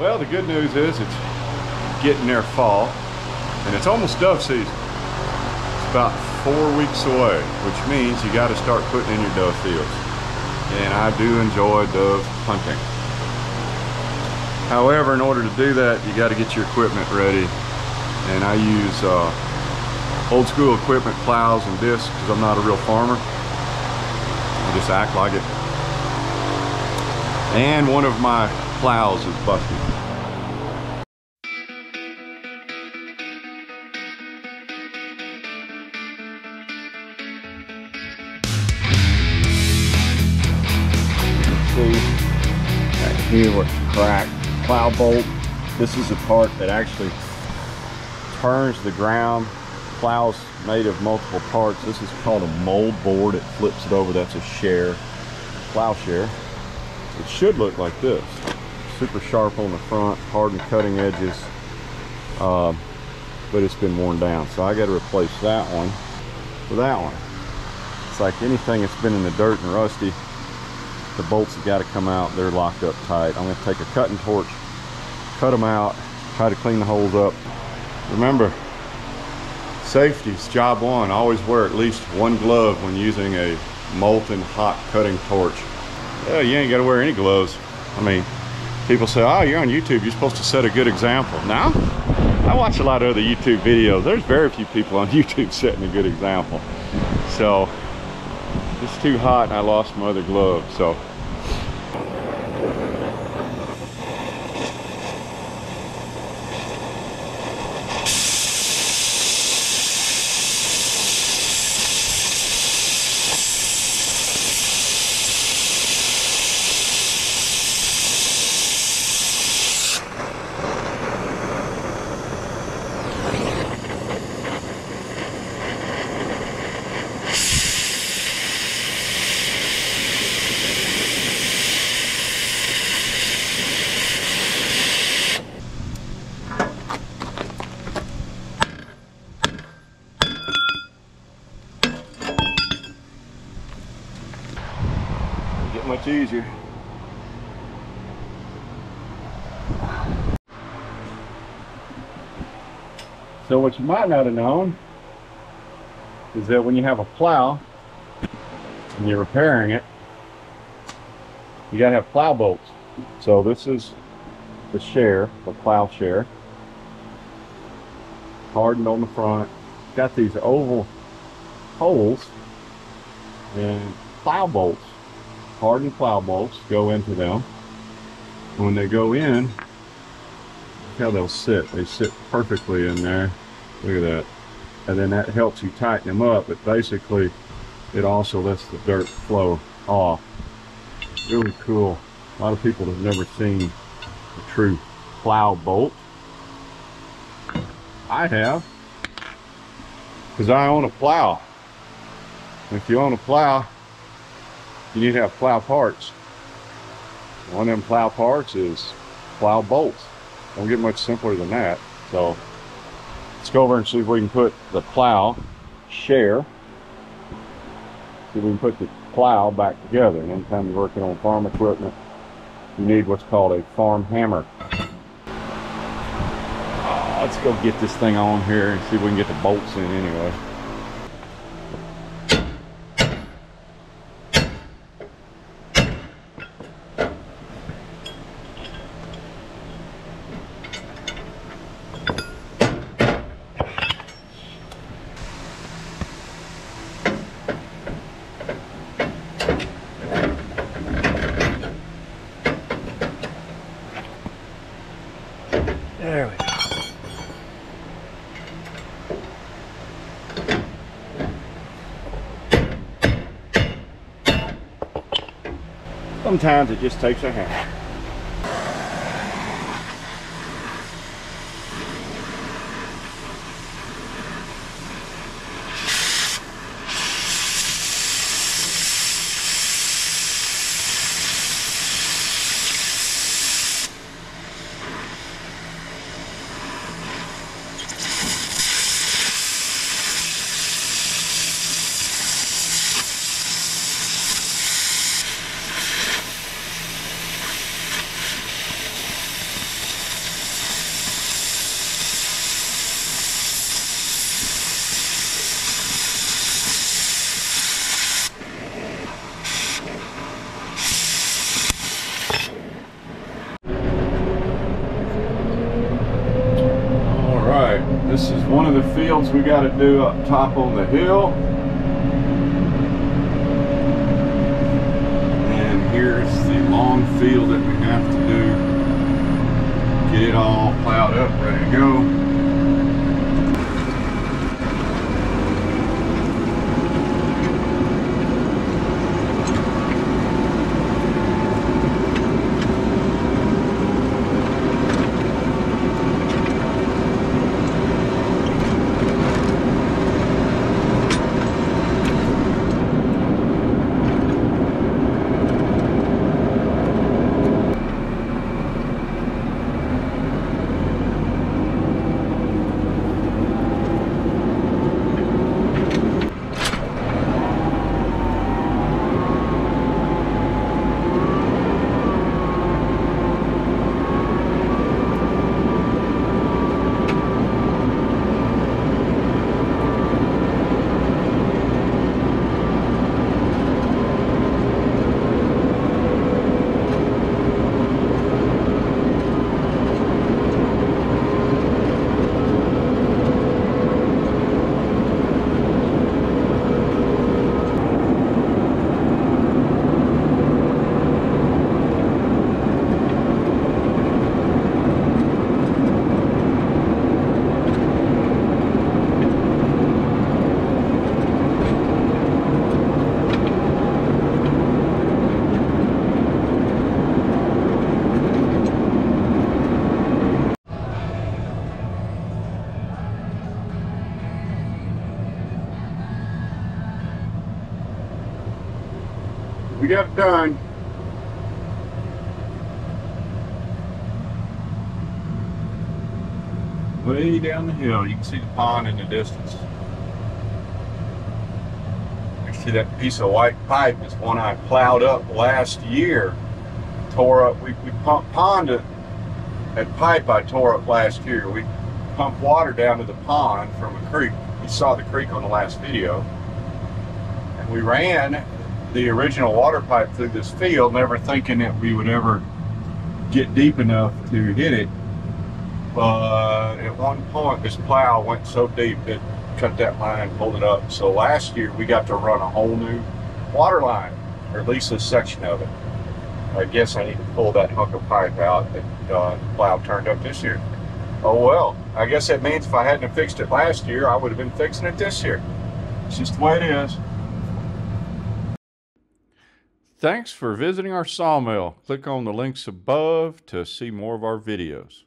Well, the good news is it's getting near fall, and it's almost dove season. It's about 4 weeks away, which means you got to start putting in your dove fields. And I do enjoy dove hunting. However, in order to do that, you got to get your equipment ready. And I use old school equipment, plows and discs, because I'm not a real farmer. I just act like it. And one of my plows is busted. See, right here where it's cracked. Plow bolt. This is the part that actually turns the ground. Plow's made of multiple parts. This is called a mold board. It flips it over. That's a share, plow share. It should look like this. Super sharp on the front, hard and cutting edges, but it's been worn down. So I got to replace that one with that one. It's like anything that's been in the dirt and rusty, the bolts have got to come out. They're locked up tight. I'm going to take a cutting torch, cut them out, try to clean the holes up. Remember, safety's job one. Always wear at least one glove when using a molten hot cutting torch. Yeah, you ain't got to wear any gloves. I mean, people say, oh, you're on YouTube, you're supposed to set a good example. Now, I watch a lot of other YouTube videos. There's very few people on YouTube setting a good example. So, it's too hot and I lost my other glove, so. Much easier. So what you might not have known is that when you have a plow and you're repairing it, you gotta have plow bolts. So this is the share, the plow share, hardened on the front. Got these oval holes and plow bolts. Hardened plow bolts go into them. When they go in, look how they'll sit. They sit perfectly in there. Look at that. And then that helps you tighten them up, but basically it also lets the dirt flow off. Really cool. A lot of people have never seen a true plow bolt. I have, because I own a plow. If you own a plow, you need to have plow parts. One of them plow parts is plow bolts. Don't get much simpler than that. So let's go over and see if we can put the plow share. See if we can put the plow back together. And anytime you're working on farm equipment, you need what's called a farm hammer. Let's go get this thing on here and see if we can get the bolts in anyway. There we go. Sometimes it just takes a hammer. This is one of the fields we got to do up top on the hill. And here's the long field that we have to do. Get it all plowed up, ready to go. We got it done. Way down the hill, you can see the pond in the distance. You see that piece of white pipe is one I plowed up last year. Tore up, we pond it, that pipe I tore up last year. We pumped water down to the pond from a creek. You saw the creek on the last video. And we ran the original water pipe through this field, never thinking that we would ever get deep enough to hit it. But at one point, this plow went so deep it cut that line, pulled it up. So last year, we got to run a whole new water line, or at least a section of it. I guess I need to pull that hunk of pipe out that the plow turned up this year. Oh well, I guess that means if I hadn't have fixed it last year, I would have been fixing it this year. It's just the way it is. Thanks for visiting our sawmill. Click on the links above to see more of our videos.